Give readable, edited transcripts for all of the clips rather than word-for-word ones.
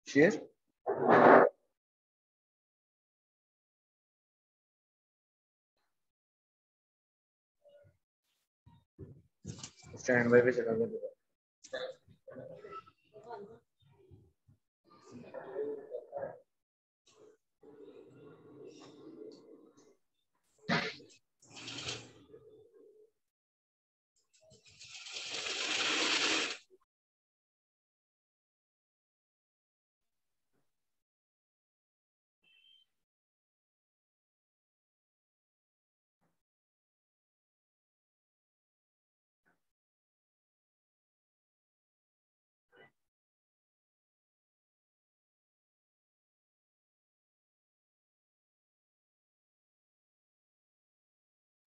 Share stand by पे चला गया।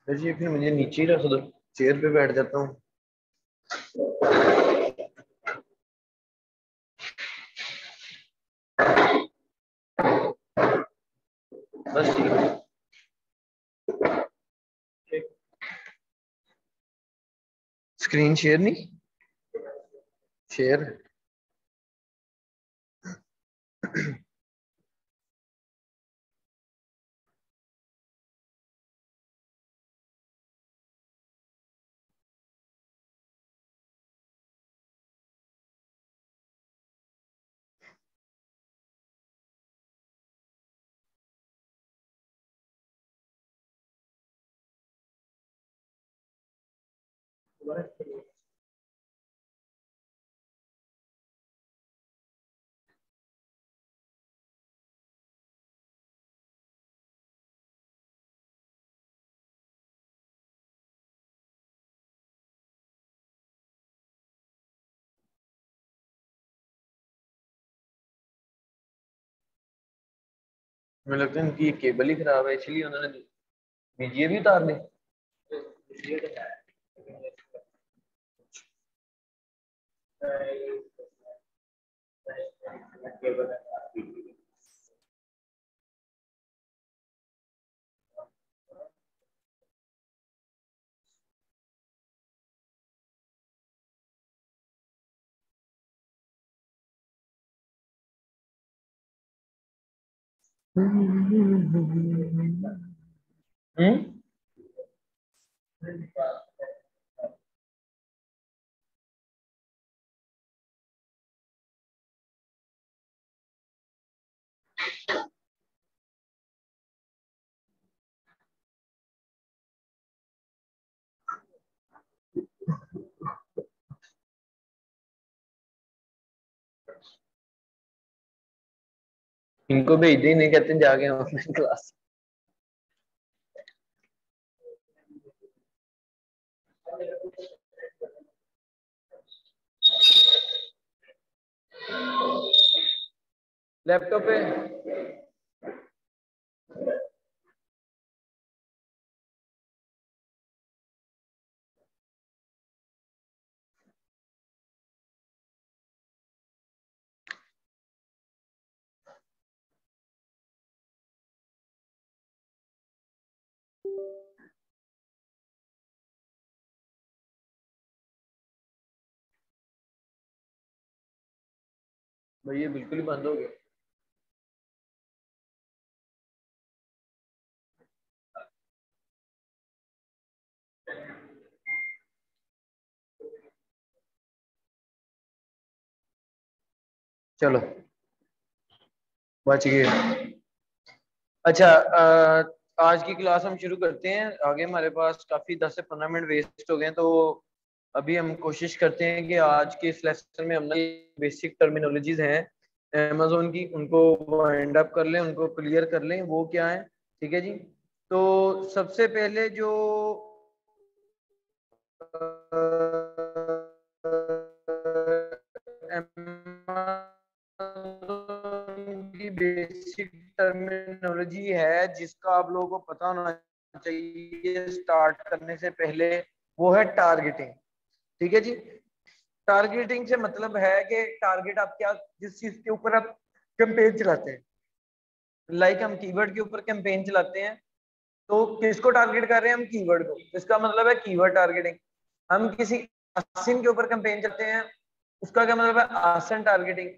जी फिर मुझे नीचे ही रख दो, चेयर पे बैठ जाता हूँ। बस ठीक है। स्क्रीन शेयर नहीं, शेयर मुझे लगता है इनकी केबल ही खराब है, इसलिए उन्होंने बीजीए भी उतार ली। इनको भेज दे, नहीं कहते जाके ऑनलाइन क्लास। लैपटॉप पे भैया बिल्कुल ही बंद हो गया। चलो बच गए। अच्छा आज की क्लास हम शुरू करते हैं। आगे हमारे पास काफी 10 से 15 मिनट वेस्ट हो गए, तो अभी हम कोशिश करते हैं कि आज के इस लेसन में हम बेसिक टर्मिनोलॉजीज हैं अमेजोन की, उनको वाइंड अप कर लें, उनको क्लियर कर लें वो क्या है। ठीक है जी। तो सबसे पहले जो की बेसिक टर्मिनोलॉजी है जिसका आप लोगों को पता होना चाहिए स्टार्ट करने से पहले, वो है टारगेटिंग। ठीक है जी। टारगेटिंग से मतलब है कि टारगेट आप क्या, जिस चीज के ऊपर आप कैंपेन चलाते हैं, लाइक हम कीवर्ड के ऊपर कैंपेन चलाते हैं, तो किसको टारगेट कर रहे हैं हम? कीवर्ड को। इसका मतलब है कीवर्ड टारगेटिंग। हम किसी आसन के ऊपर कैंपेन चलाते हैं, उसका क्या मतलब है? आसन टारगेटिंग।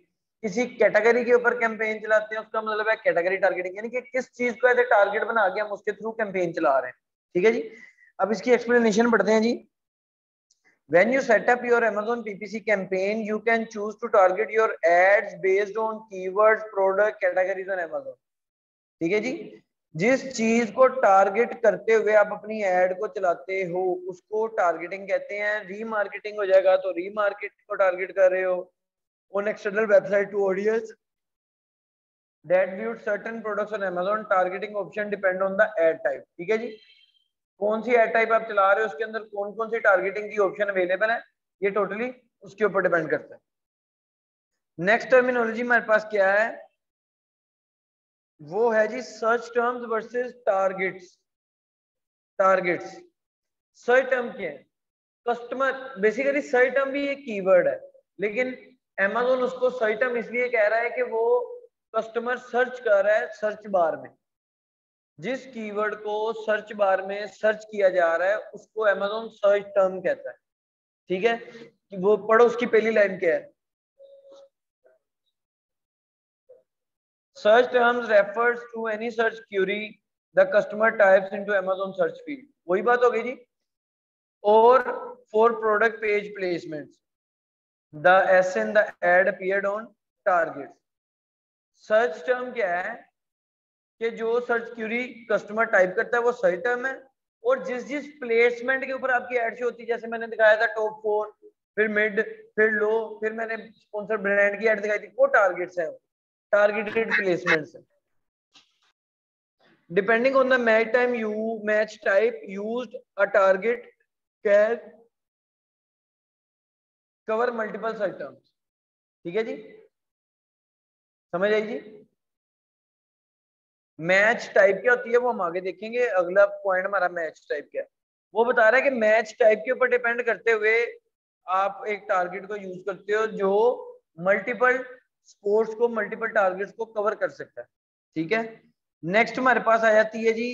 किसी कैटेगरी के ऊपर कैंपेन चलाते हैं, उसका मतलब है कैटेगरी टारगेटिंग, यानी कि किस चीज को एज ए टारगेट बना के हम उसके थ्रू कैंपेन चला रहे हैं। ठीक है जी। अब इसकी एक्सप्लेनेशन पढ़ते हैं जी। When you set up your Amazon PPC campaign, you can choose to target your ads based on keywords, product categories on Amazon. ठीक है जी। जिस चीज को टारगेट करते हुए आप अपनी एड को चलाते हो उसको टारगेटिंग कहते हैं। रीमार्केटिंग हो जाएगा तो रीमार्केट को टारगेट कर रहे हो। On external website to audience that viewed certain products on Amazon, targeting option depend on the ad type. ठीक है जी। कौन सी एड टाइप आप चला रहे हो, उसके अंदर कौन कौन सी टारगेटिंग की ऑप्शन अवेलेबल है, ये टोटली उसके ऊपर डिपेंड करता है। नेक्स्ट टर्मिनोलॉजी हमारे पास क्या है? वो है जी search terms versus targets. Targets search term क्या है? कस्टमर, बेसिकली सर्च टर्म भी एक कीवर्ड है, लेकिन Amazon उसको सर्च टर्म इसलिए कह रहा है कि वो कस्टमर सर्च कर रहा है सर्च बार में। जिस कीवर्ड को सर्च बार में सर्च किया जा रहा है उसको Amazon सर्च टर्म कहता है। ठीक है। कि वो पढ़ो, उसकी पहली लाइन क्या है? Search terms refers to any search query the customer types into Amazon search field. वही बात हो गई जी। और for product page placements the ASIN the ad appeared on target. Search term क्या है? कि जो सर्च क्यूरी कस्टमर टाइप करता है वो सर्च टर्म है, और जिस जिस प्लेसमेंट के ऊपर आपकी एड शो होती है, जैसे मैंने दिखाया था टॉप 4, फिर मिड, फिर लो, फिर मैंने स्पॉन्सर ब्रांड की एड दिखाई थी, वो टारगेट्स है, टारगेटेड प्लेसमेंट्स है। Depending on the match type used a target can cover multiple search terms. ठीक है जी। समझ आई जी। मैच टाइप क्या होती है वो हम आगे देखेंगे। अगला पॉइंट हमारा मैच टाइप क्या है, वो बता रहा है कि मैच टाइप के ऊपर डिपेंड करते हुए आप एक टारगेट को यूज करते हो जो मल्टीपल स्पोर्ट्स को, मल्टीपल टारगेट्स को कवर कर सकता है। ठीक है। नेक्स्ट हमारे पास आ जाती है जी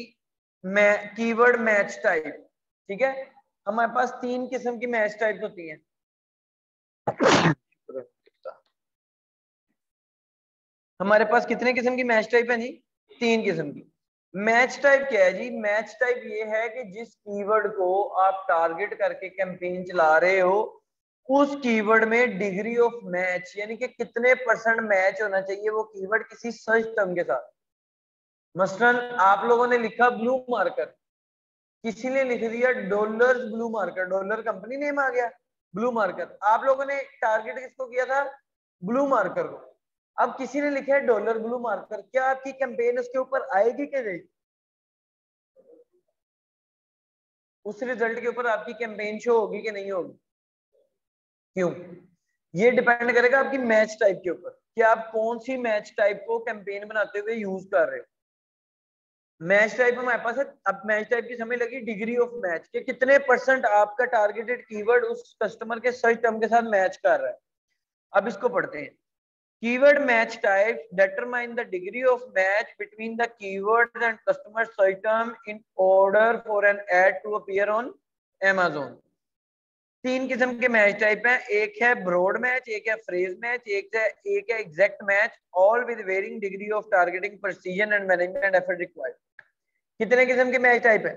कीवर्ड मैच टाइप। ठीक है। हमारे पास 3 किस्म की मैच टाइप्स होती हैं। हमारे पास कितने किस्म की मैच टाइप है जी? 3 किस्म की। मैच टाइप क्या है जी? मैच टाइप ये है कि जिस कीवर्ड को आप टारगेट करके कैंपेन चला रहे हो उस कीवर्ड में डिग्री ऑफ मैच, यानी कि कितने परसेंट मैच होना चाहिए वो कीवर्ड किसी सर्च टर्म के साथ। मसलन आप लोगों ने लिखा ब्लू मार्कर, किसी ने लिख दिया dollars blue marker, dollar company name आ गया, ब्लू मार्कर। आप लोगों ने टारगेट किसको किया था? ब्लू मार्कर को। अब किसी ने लिखा है डॉलर ब्लू मार्कर, क्या आपकी कैंपेन उसके ऊपर आएगी कि नहीं? उस रिजल्ट के ऊपर आपकी कैंपेन शो होगी कि नहीं होगी? क्यों? ये डिपेंड करेगा आपकी मैच टाइप के ऊपर कि आप कौन सी मैच टाइप को कैंपेन बनाते हुए यूज कर रहे हो। मैच टाइप हमारे पास है। अब मैच टाइप की समझ लगी डिग्री ऑफ मैच के कितने % आपका टारगेटेड कीवर्ड उस कस्टमर के सर्च टर्म के साथ मैच कर रहा है। अब इसको पढ़ते हैं। Keyword match type determine the degree of match between the keywords and customer search term in order for an ad to appear on Amazon. 3 किस्म के मैच टाइप हैं। एक है ब्रॉड मैच, एक है फ्रेज मैच, एक है exact match, all with varying degree of targeting precision and management effort required. कितने किस्म के मैच टाइप है?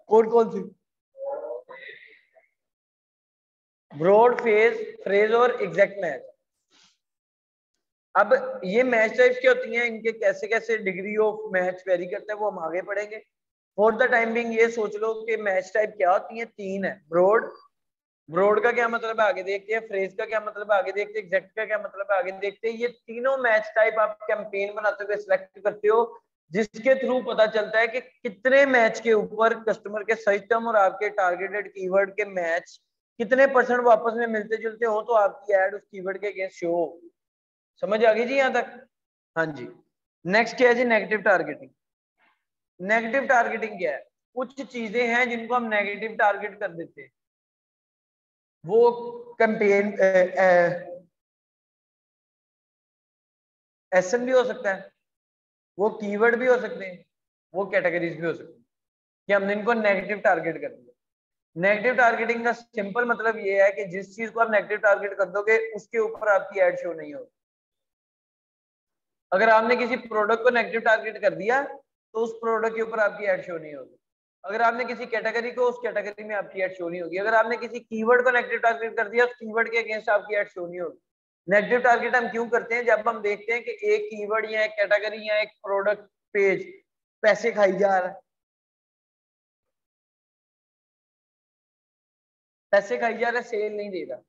कौन कौन सी? ब्रॉड, फ्रेज और एग्जैक्ट मैच। अब ये मैच टाइप्स क्या होती हैं, इनके कैसे कैसे डिग्री ऑफ मैच वेरी करता है वो हम आगे पढ़ेंगे। फॉर द टाइम बिंग ये सोच लो कि मैच टाइप क्या होती हैं, 3 है। ब्रॉड का क्या मतलब है आगे देखते हैं, फ्रेज का क्या मतलब है आगे देखते हैं, एग्जैक्ट का क्या मतलब है आगे देखते हैं। ये तीनों मैच टाइप आप कैंपेन बनाते हुए सिलेक्ट करते हो जिसके थ्रू पता चलता है कि कितने मैच के ऊपर कस्टमर के सर्च टर्म और आपके टारगेटेड कीवर्ड के मैच कितने % वापस में मिलते जुलते हो तो आपकी एड उस कीवर्ड के अगेंस्ट शो हो। समझ आ गई जी यहां तक? हाँ जी। नेक्स्ट क्या है जी? Negative targeting. नेगेटिव टारगेटिंग क्या है? कुछ चीजें हैं जिनको हम नेगेटिव टारगेट कर देते हैं। वो कैंपेन एसएन भी हो सकता है, वो कीवर्ड भी हो सकते हैं, वो कैटेगरीज भी हो सकती है कि हमने इनको नेगेटिव टारगेट कर दिया। नेगेटिव टारगेटिंग का सिंपल मतलब ये है कि जिस चीज को आप नेगेटिव टारगेट कर दोगे उसके ऊपर आपकी एड शो नहीं होगी। अगर आपने किसी प्रोडक्ट को नेगेटिव टारगेट कर दिया तो उस प्रोडक्ट के ऊपर आपकी एड शो नहीं होगी। अगर आपने किसी कैटेगरी को, उस कैटेगरी में आपकी एड शो नहीं होगी। अगर आपने किसी कीवर्ड को नेगेटिव टारगेट कर दिया उस कीवर्ड के अगेंस्ट आपकी एड शो नहीं होगी। नेगेटिव टारगेट हम क्यों करते हैं? जब हम देखते हैं कि एक कीवर्ड या एक कैटेगरी या एक प्रोडक्ट पेज पैसे खाई जा रहा है, पैसे खाई जा रहा है, सेल नहीं दे रहा,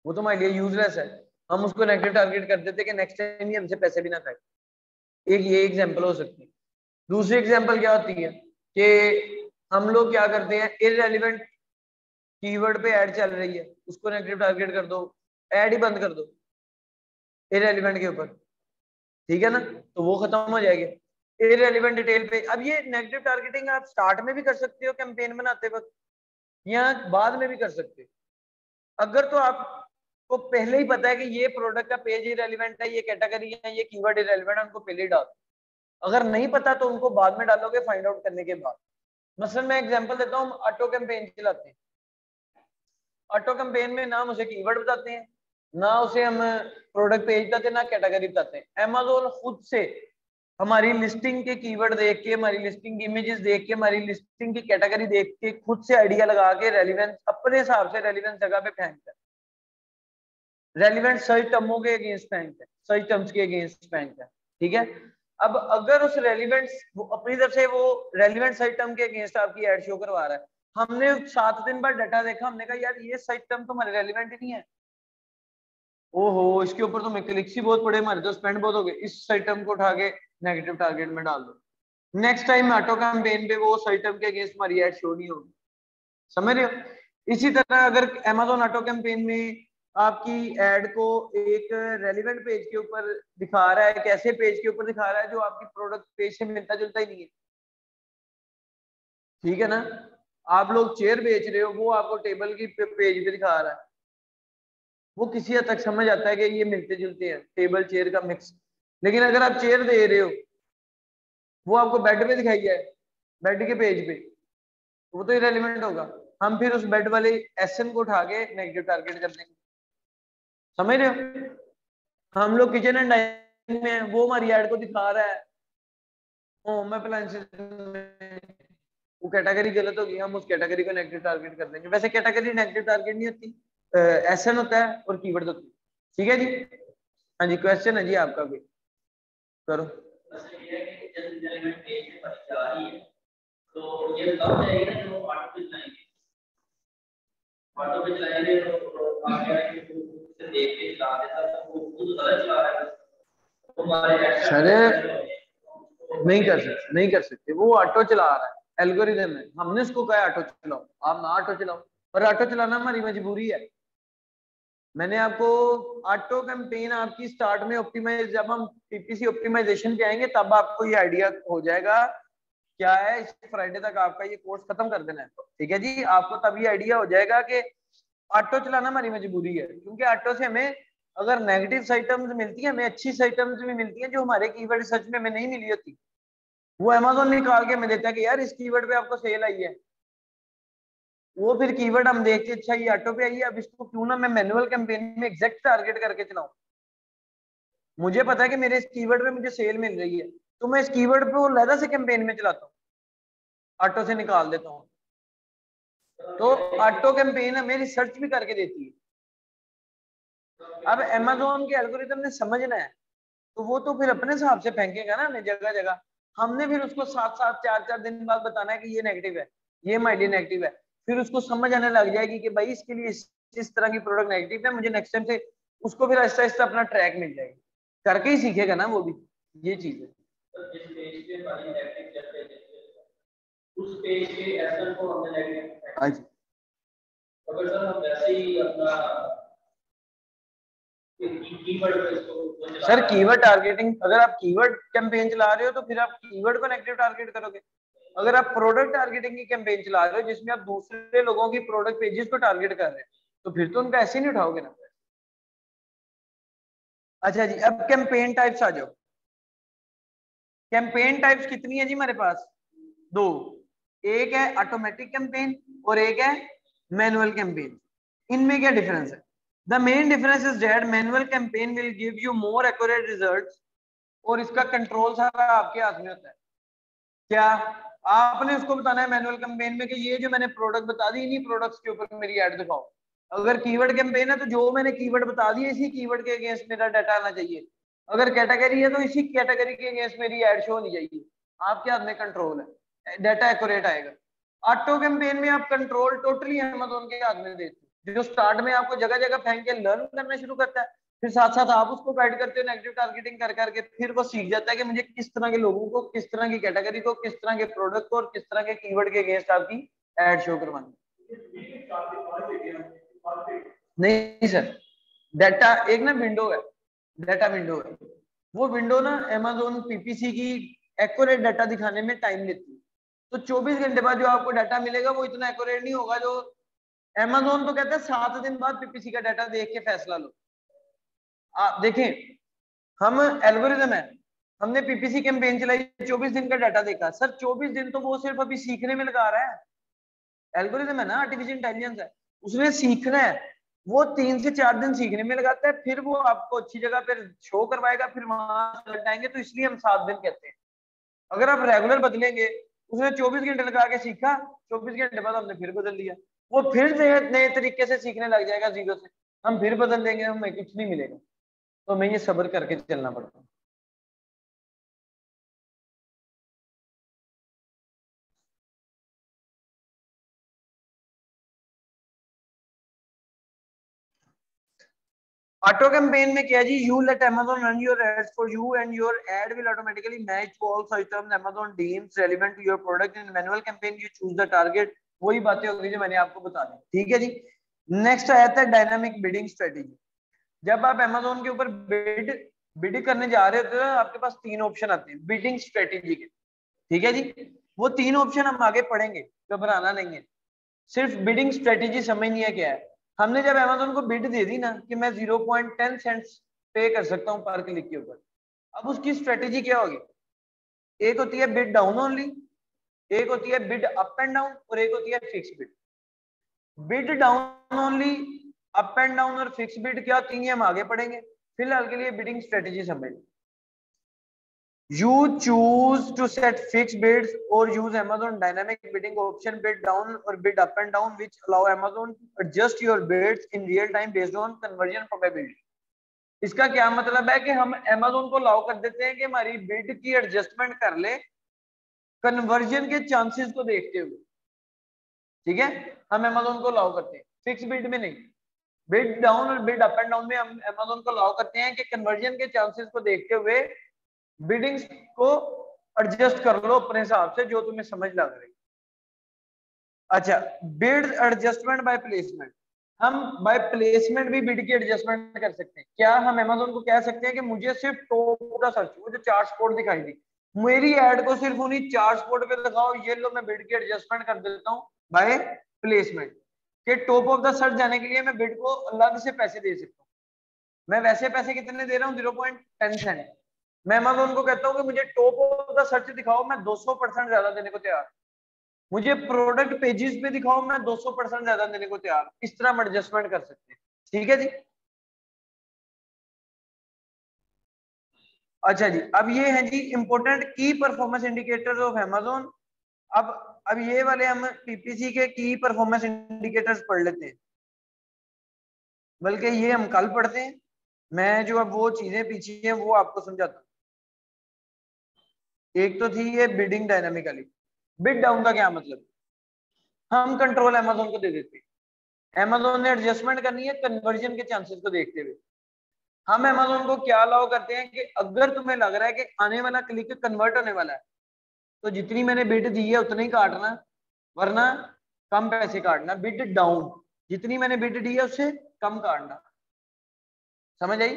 वो तो हमारे लिए यूजलेस है, हम उसको नेगेटिव टारगेट कर देते कि नेक्स्ट टाइम ये हमसे पैसे भी ना खाए। एक ये एग्जांपल हो सकती है। दूसरी एग्जांपल क्या होती है कि हम लोग क्या करते हैं, इररेलेवेंट कीवर्ड पे ऐड चल रही है उसको नेगेटिव टारगेट कर दो, ऐड ही बंद कर दो इररेलेवेंट के ऊपर, ठीक है ना, तो वो खत्म हो जाएगी। इररेलेवेंट डिटेल पे अब ये नेगेटिव टारगेटिंग आप स्टार्ट में भी कर सकते हो कैंपेन बनाते वक्त या बाद में भी कर सकते हो। अगर तो आपको पहले ही पता है कि ये प्रोडक्ट का पेज इररेलेवेंट है, ये कैटेगरी है, ये कीवर्ड इररेलेवेंट है, उनको पहले ही डाल। अगर नहीं पता तो उनको बाद में डालोगे फाइंड आउट करने के बाद। मसलन मैं एग्जांपल देता हूँ, हम ऑटो कैंपेन चलाते हैं। ऑटो कैंपेन में ना हम उसे कीवर्ड बताते हैं, ना उसे हम प्रोडक्ट पेज बताते हैं, ना कैटेगरी बताते हैं। अमेज़न खुद से हमारी लिस्टिंग के कीवर्ड देख के, हमारी लिस्टिंग की इमेजेस देख के, हमारी लिस्टिंग की कैटेगरी देख के खुद से आइडिया लगा के रेलिवेंस अपने हिसाब से रेलिवेंस जगह पे फेंकता है, रेलिवेंट सर्च टर्मों के अगेंस्ट फेंकता है, सर्च टर्म्स के अगेंस्ट फेंकता है, ठीक है। अब अगर उस रेलिवेंट अपनी तरफ से वो रेलिवेंट सर्च टर्म के अगेंस्ट आपकी एड शो करवा रहा है, हमने 7 दिन बाद डाटा देखा, हमने कहा यार ये सर्च टर्म तो हमारे रेलिवेंट ही नहीं है, ओहो इसके ऊपर तो मैं क्लिक्स ही बहुत पड़े, हमारे तो स्पेंड बहुत हो गए, इस सर्च टर्म को उठा के नेगेटिव टारगेट में डाल दो। नेक्स्ट टाइम ऑटो कैंपेन पे वो सर्च टर्म के अगेंस्ट हमारी एड शो नहीं होगी। समझ रहे हो? इसी तरह अगर Amazon ऑटो कैंपेन में आपकी एड को एक रेलिवेंट पेज के ऊपर दिखा रहा है, एक ऐसे पेज के ऊपर दिखा रहा है जो आपकी प्रोडक्ट पेज से मिलता जुलता ही नहीं है, ठीक है ना। आप लोग चेयर बेच रहे हो, वो आपको टेबल की पेज पे दिखा रहा है, वो किसी हद तक समझ आता है कि ये मिलते जुलते हैं, टेबल चेयर का मिक्स। लेकिन अगर आप चेयर दे रहे हो, वो आपको बेड पे दिखाई है, बेड के पेज पे, वो तो इरेलीवेंट होगा। हम फिर उस बेड वाले एसएन को उठा के नेगेटिव टारगेट कर देंगे। समझ रहे हो? हम लोग किचन एंड डाइनिंग में, वो हमारी एड को दिखा रहा है होम अप्लायंसेस में, वो कैटेगरी गलत होगी, हम उस कैटेगरी को नेगेटिव टारगेट कर देंगे। वैसे कैटेगरी नेगेटिव टारगेट नहीं होती, एसएन होता है और कीवर्ड होती है, ठीक है जी। हाँ जी, क्वेश्चन है जी आपका भी, करो। तो ये तब जाएगा जब वो ऑटो पे चलाएंगे, ऑटो पे चलाएंगे तो आगे से देख के चला देता है, वो खुद गलत चला रहा है तो हमारे सर नहीं कर सकते, नहीं कर सकते, वो ऑटो चला रहा है, एल्गोरिदम है, हमने उसको कहा ऑटो चलाओ, आप ना ऑटो चलाओ, पर ऑटो चलाना हमारी मजबूरी है। मैंने आपको ऑटो कैंपेन आपकी स्टार्ट में ऑप्टिमाइज, जब हम पीपीसी ऑप्टिमाइजेशन पे आएंगे तब आपको ये आइडिया हो जाएगा क्या है। इस फ्राइडे तक आपका ये कोर्स खत्म कर देना है, ठीक है जी। आपको तब ये आइडिया हो जाएगा कि ऑटो चलाना हमारी मजबूरी है, क्योंकि ऑटो से हमें अगर नेगेटिव आइटम्स मिलती है, हमें अच्छी आइटम्स भी मिलती है जो हमारे कीवर्ड सर्च में हमें नहीं मिली होती। वो अमेज़न निकाल के हमें देता है कि यार इस कीवर्ड पे आपको सेल आई है। वो फिर कीवर्ड हम देख के अच्छा ये ऑटो पे आई है, अब इसको क्यों ना मैं मैनुअल कैंपेन में एग्जैक्ट टारगेट करके चलाऊं। मुझे पता है कि मेरे इस कीवर्ड पे मुझे सेल मिल रही है, तो मैं इस कीवर्ड पे वो लहदा से कैंपेन में चलाता हूँ, ऑटो से निकाल देता हूँ। तो ऑटो कैंपेन हमें रिसर्च भी करके देती है। अब अमेज़न के एल्गोरिथम ने समझना है, तो वो तो फिर अपने हिसाब से फेंकेगा ना हमें जगह जगह। हमने फिर उसको 7-7 4-4 दिन बाद बताना है कि ये नेगेटिव है, ये हमारे लिए नेगेटिव है। फिर उसको समझ आने लग जाएगी कि भाई इसके लिए इस तरह की प्रोडक्ट नेगेटिव है, मुझे नेक्स्ट टाइम से उसको फिर आहिस्ता आहिस्ता अपना ट्रैक मिल जाएगी, करके ही सीखेगा ना वो भी। ये चीज है। उस पेज के एसएल को हमने नेगेटिव, हाँ जी, अगर सर हम वैसे ही अपना सर कीवर्ड टारगेटिंग, अगर आप कीवर्ड कैंपेन चला रहे हो तो फिर आप कीवर्ड को नेगेटिव टारगेट करोगे। अगर आप प्रोडक्ट टारगेटिंग की कैंपेन चला रहे हो जिसमें आप दूसरे लोगों की प्रोडक्ट पेजेस को टारगेट कर रहे हैं, तो फिर तो उनका ऐसे नहीं उठाओगे ना। अच्छा जी, अब कैंपेन टाइप्स आ जाओ। कैंपेन टाइप्स कितनी है जी हमारे पास? दो। एक है ऑटोमेटिक कैंपेन और एक है मैनुअल कैंपेन। इनमें क्या डिफरेंस है? The main difference is that manual campaign will give you more accurate results, और इसका कंट्रोल सारा आपके हाथ में होता है। क्या आपने उसको बताना है मैनुअल कैंपेन में कि ये जो मैंने प्रोडक्ट बता दी इन्हीं प्रोडक्ट्स के ऊपर मेरी ऐड दिखाओ। अगर कीवर्ड कैंपेन है तो जो मैंने कीवर्ड बता दिया इसी कीवर्ड के अगेंस्ट मेरा डाटा आना चाहिए। अगर कैटेगरी है तो इसी कैटेगरी के अगेंस्ट मेरी ऐड शो होनी चाहिए। आपके हाथ में कंट्रोल है, डाटा एक्यूरेट आएगा। ऑटो कैंपेन में आप कंट्रोल टोटली अमेज़न के हाथ में देते हो, जो स्टार्ट में आपको जगह जगह फेंक के लर्न करना शुरू करता है, फिर साथ साथ आप उसको गाइड करते हो नेगेटिव टारगेटिंग कर करके, फिर वो सीख जाता है कि मुझे किस तरह के लोगों को, किस तरह की कैटेगरी को, किस तरह के प्रोडक्ट को और किस तरह के कीवर्ड के अगेंस्ट आपकी एड शो करवानी। नहीं सर, डाटा एक ना विंडो है, डाटा विंडो है। वो विंडो ना अमेज़न पीपीसी की एक्यूरेट डाटा दिखाने में टाइम लेती है। तो 24 घंटे बाद जो आपको डाटा मिलेगा वो इतना एक्यूरेट नहीं होगा। जो अमेज़न तो कहता है 7 दिन बाद पीपीसी का डाटा देख के फैसला लो। आप देखें, हम एल्गोरिदम है, हमने पीपीसी कैंपेन चलाई, 24 दिन का डाटा देखा। सर 24 दिन तो वो सिर्फ अभी सीखने में लगा रहा है। एल्गोरिदम है ना, आर्टिफिशियल इंटेलिजेंस है, उसने सीखना है। वो 3 से 4 दिन सीखने में लगाता है, फिर वो आपको अच्छी जगह पर शो करवाएगा, फिर वहां लग जाएंगे। तो इसलिए हम 7 दिन कहते हैं। अगर आप रेगुलर बदलेंगे, उसने 24 घंटे लगा के सीखा, 24 घंटे बाद हमने फिर बदल दिया, वो फिर नए तरीके से सीखने लग जाएगा जीरो से। हम फिर बदल देंगे, हमें कुछ नहीं मिलेगा। तो हमें ये सब्र करके चलना पड़ता है। ऑटो कैंपेन में क्या जी, you let Amazon run your ads for you and your ad will automatically match to all items Amazon deems relevant to your product. In manual campaign you choose the target। वही बातें होगी जो मैंने आपको बता दी, ठीक है जी। नेक्स्ट आया था डायनामिक बिडिंग स्ट्रेटेजी। जब आप Amazon के ऊपर बिड करने जा रहे होते हो, आपके पास 3 ऑप्शन आते हैं बिडिंग स्ट्रेटेजी के, ठीक है जी। वो 3 ऑप्शन हम आगे पढ़ेंगे, घबराना नहीं है। सिर्फ बिडिंग स्ट्रेटेजी समझनी है क्या है। हमने जब Amazon को बिड दे दी ना कि मैं 0.10 सेंट्स पे कर सकता हूँ पर क्लिक के ऊपर, अब उसकी स्ट्रेटेजी क्या होगी? एक होती है बिड डाउन ओनली, एक होती है बिड अप एंड डाउन, और एक होती है fix bid. Bid down only, up and down और फिक्स बिड क्या होती है हम आगे पढ़ेंगे। फिलहाल के लिए बिडिंग स्ट्रेटेजी समझ। You choose to set fixed bids or use Amazon dynamic bidding option, bid down or bid up and down, which allow Amazon to adjust your bids in real time based on conversion probability। इसका क्या मतलब है कि हम Amazon को allow कर देते हैं कि हमारी बिड की एडजस्टमेंट कर ले कन्वर्जन के चांसेस को देखते हुए, ठीक है। हम Amazon को अलाउ करते हैं, फिक्स बिड में नहीं। बिड डाउन और बिड अप एंड डाउन में हम Amazon को अलाउ करते हैं कि कन्वर्जन के चांसेस को देखते हुए बिडिंग्स को एडजस्ट कर लो अपने हिसाब से जो तुम्हें समझ लग रही। अच्छा, बिड एडजस्टमेंट बाय प्लेसमेंट। हम बाय प्लेसमेंट भी बिड की एडजस्टमेंट कर सकते हैं। क्या हम अमेजोन को कह सकते हैं कि मुझे सिर्फ टॉप का सर्च, वो जो 4 स्पॉट दिखाई दी, मेरी एड को सिर्फ उन्हीं 4 स्पॉट पे दिखाओ, ये लो मैं बिड की एडजस्टमेंट कर देता हूँ बाय प्लेसमेंट। के टॉप ऑफ द सर्च जाने के लिए मैं बिड को अलग से पैसे दे सकता हूँ। मैं वैसे पैसे कितने दे रहा हूँ, 0.10 सेंट। मैं अमेजोन को कहता हूँ कि मुझे टॉप ऑफ द सर्च दिखाओ, मैं 200% ज्यादा देने को तैयार। मुझे प्रोडक्ट पेजेस पे दिखाओ, मैं 200% ज्यादा देने को तैयार। इस तरह हम एडजस्टमेंट कर सकते हैं। ठीक है जी। अच्छा जी, अब ये है जी इंपॉर्टेंट की परफॉर्मेंस इंडिकेटर्स ऑफ अमेजोन। अब ये वाले हम पीपीसी के की परफॉर्मेंस इंडिकेटर्स पढ़ लेते हैं, बल्कि ये हम कल पढ़ते हैं। मैं जो अब वो चीजें पीछे हैं वो आपको समझाता हूँ। एक तो थी ये बिडिंग डायनामिकली। बिड डाउन का क्या मतलब, हम कंट्रोल अमेजोन को दे देते हैं। अमेजोन ने एडजस्टमेंट करनी है कन्वर्जन के चांसेस को देखते हुए। हम अमेजोन को क्या अलाउ करते हैं कि अगर तुम्हें लग रहा है कि आने वाला क्लिक कन्वर्ट होने वाला है, तो जितनी मैंने बिड दी है उतना ही काटना, वरना कम पैसे काटना। बिड डाउन, जितनी मैंने बिड दी है उससे कम काटना। समझ आई।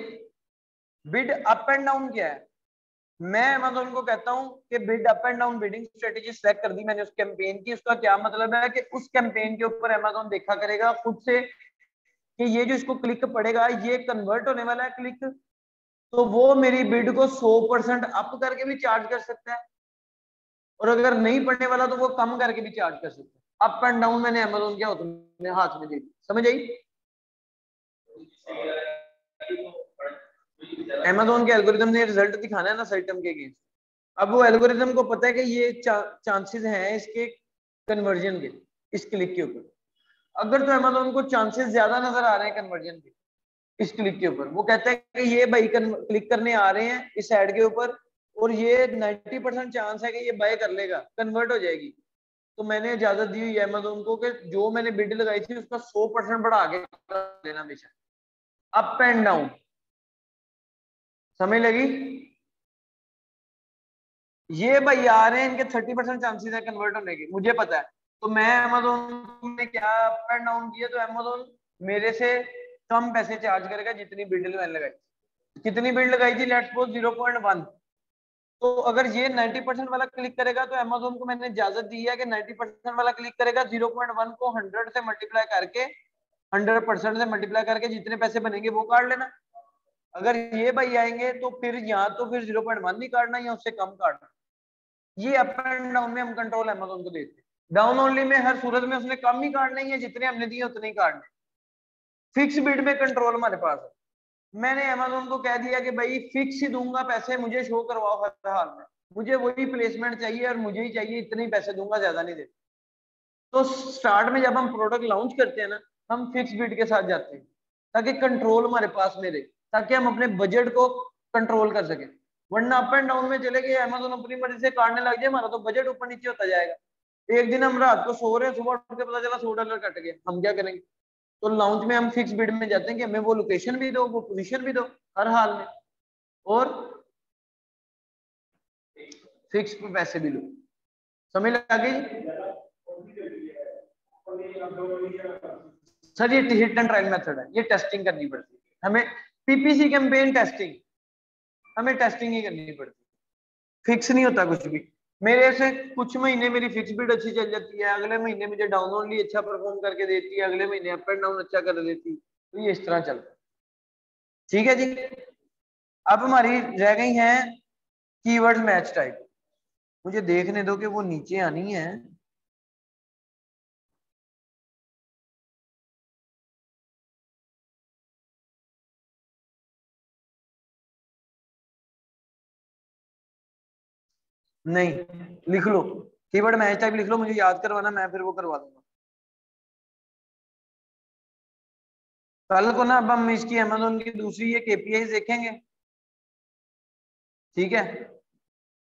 बिड अप एंड डाउन क्या है, मैं अमेजोन को कहता हूं कि bid up and down bidding strategy select कर दी मैंने उस कैंपेन की। उसका क्या मतलब है कि उस कैंपेन के ऊपर अमेजोन देखा करेगा खुद से कि ये जो इसको क्लिक पड़ेगा ये कन्वर्ट होने वाला है क्लिक, तो वो मेरी बिड को 100% अप करके भी चार्ज कर सकता है, और अगर नहीं पड़ने वाला तो वो कम करके भी चार्ज कर सकता है। अप एंड डाउन मैंने अमेजोन क्या होता है हाथ में दी। समझ आई। अमेजोन के एल्गोरिथम ने रिजल्ट दिखाना है ना सर्टम के अगेंस्ट। अब वो एल्गोरिथम को पता है कि ये चांसेस हैं इसके कन्वर्जन के इस क्लिक के ऊपर। अगर तो अमेजोन को चांसेस ज्यादा नजर आ रहे हैं कन्वर्जन के इस क्लिक के ऊपर, वो कहता है कि ये भाई क्लिक करने आ रहे हैं इस एड के ऊपर, और ये 90% चांस है कि ये बाय कर लेगा, कन्वर्ट हो जाएगी, तो मैंने इजाजत दी हुई है अमेजोन को कि जो मैंने बिड लगाई थी उसका 100% बढ़ा के लेना हमेशा। अप एंड डाउन, समझ लगी। ये भाई आ रहे हैं इनके 30% चांसेस है कन्वर्ट होने के, मुझे पता है, तो मैं अमेजोन ने क्या अप एंड डाउन किया, तो अमेजोन मेरे से कम पैसे चार्ज करेगा जितनी बिड मैंने लगाई। कितनी बिड लगाई थी, लेट्स सपोज 0.1, तो अगर ये 90% वाला क्लिक करेगा तो अमेजोन को मैंने इजाजत दी है कि 90% वाला क्लिक करेगा, 0.1 को 100 से मल्टीप्लाई करके, 100% से मल्टीप्लाई करके जितने पैसे बनेंगे वो काट लेना। अगर ये भाई आएंगे तो फिर यहाँ तो फिर 0.1 नहीं काटना या उससे कम काटना। ये अप एंड डाउन में हम कंट्रोल अमेजोन को देते हैं। डाउन ओनली में हर सूरत में उसने कम ही काटना ही है, जितने हमने दिए उतने ही काटने। फिक्स बिड में कंट्रोल हमारे पास है। मैंने अमेजोन को कह दिया कि भाई फिक्स ही दूंगा पैसे, मुझे शो करवाओ हर हाल में, मुझे वही प्लेसमेंट चाहिए और मुझे ही चाहिए, इतने ही पैसे दूंगा, ज्यादा नहीं देता। तो स्टार्ट में जब हम प्रोडक्ट लॉन्च करते हैं ना, हम फिक्स बिड के साथ जाते हैं ताकि कंट्रोल हमारे पास में रहे, ताकि हम अपने बजट को कंट्रोल कर सकें। वरना अप एंड डाउन में चले गए अमेजोन अपनी मर्जी से काटने लग जाए, हमारा तो बजट ऊपर नीचे होता जाएगा। एक दिन हम रात को सो रहे हैं, सुबह उठ के पता चला $100 कट गया, हम क्या करेंगे। तो लॉन्च में हम फिक्स बिड में जाते हैं कि हमें वो लोकेशन भी दो, वो पोजीशन भी दो हर हाल में, और फिक्स पे पैसे भी लो। समझ लगी सर। ये हिट एंड ट्रायल मेथड है, ये टेस्टिंग करनी पड़ती है हमें। पीपीसी कैंपेन टेस्टिंग, हमें टेस्टिंग ही करनी पड़ती है, फिक्स नहीं होता कुछ भी। मेरे से कुछ महीने मेरी फिक्स बिड अच्छी चल जाती है, अगले महीने मुझे डाउन ओनली अच्छा परफॉर्म करके देती है, अगले महीने अप एंड डाउन अच्छा कर देती है, तो ये इस तरह चलता है। ठीक है जी। अब हमारी रह गई हैं कीवर्ड मैच टाइप। मुझे देखने दो कि वो नीचे आनी है। नहीं, लिख लो कीवर्ड मैच टाइप, लिख लो, मुझे याद करवाना, मैं फिर वो करवा दूंगा कल को ना। अब हम इसकी अमेजोन की दूसरी ये केपीआई देखेंगे, ठीक है,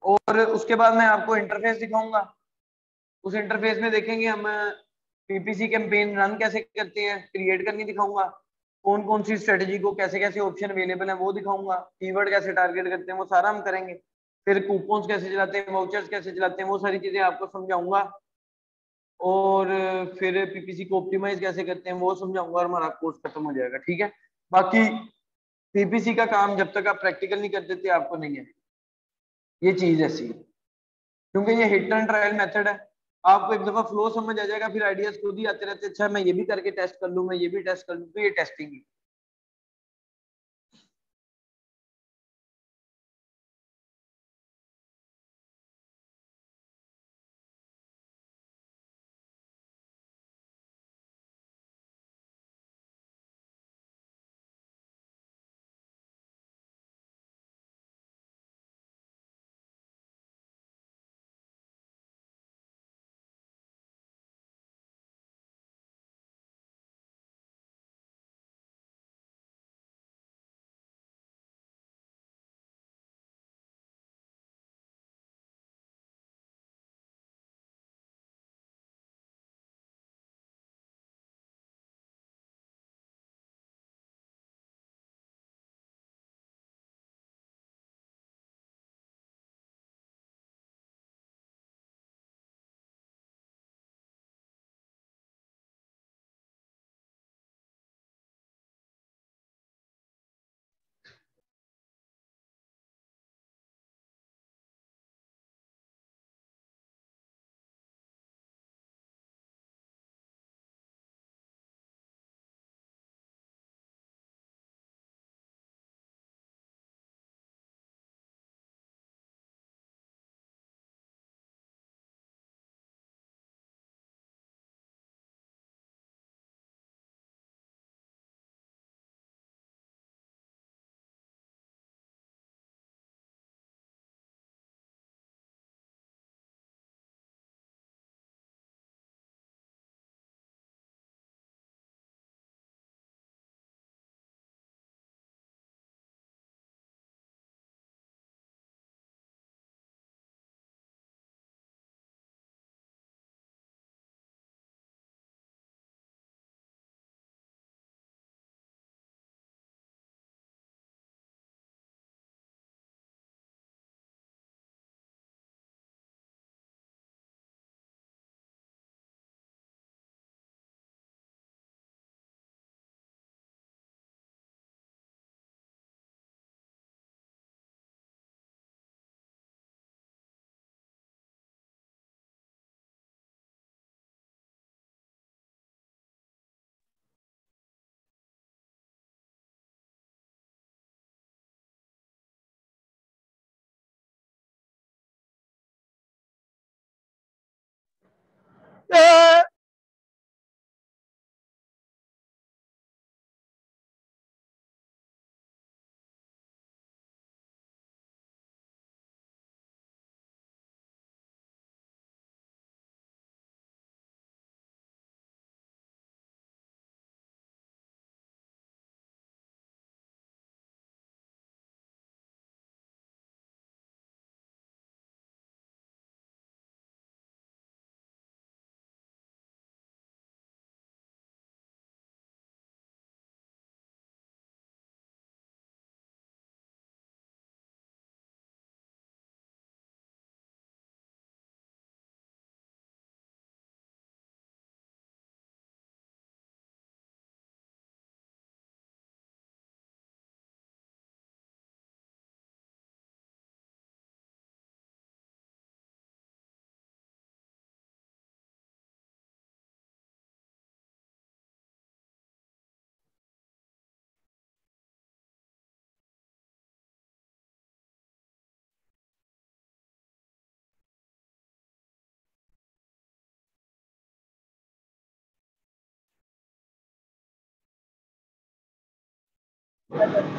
और उसके बाद मैं आपको इंटरफेस दिखाऊंगा। उस इंटरफेस में देखेंगे हम पीपीसी कैंपेन रन कैसे करते हैं, क्रिएट करनी दिखाऊंगा, कौन कौन सी स्ट्रेटजी को कैसे कैसे ऑप्शन अवेलेबल है वो दिखाऊंगा, कीवर्ड कैसे टारगेट करते हैं वो सारा हम करेंगे, फिर कूपन्स कैसे चलाते हैं, वाउचर्स कैसे चलाते हैं, वो सारी चीजें आपको समझाऊंगा। और फिर पीपीसी को ऑप्टिमाइज कैसे करते हैं वो समझाऊंगा और हमारा कोर्स खत्म हो जाएगा। ठीक है, बाकी पीपीसी का काम जब तक आप प्रैक्टिकल नहीं कर देते आपको नहीं है, ये चीज ऐसी है, क्योंकि ये हिट एंड ट्रायल मेथड है। आपको एक दफा फ्लो समझ आ जाएगा, फिर आइडियाज खुद ही आते रहते, अच्छा मैं ये भी करके टेस्ट कर लूं, मैं ये भी टेस्ट कर लूं, तो ये टेस्टिंग है।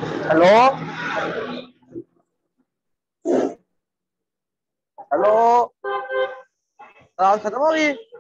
हेलो हेलो, रात खत्म हो गई?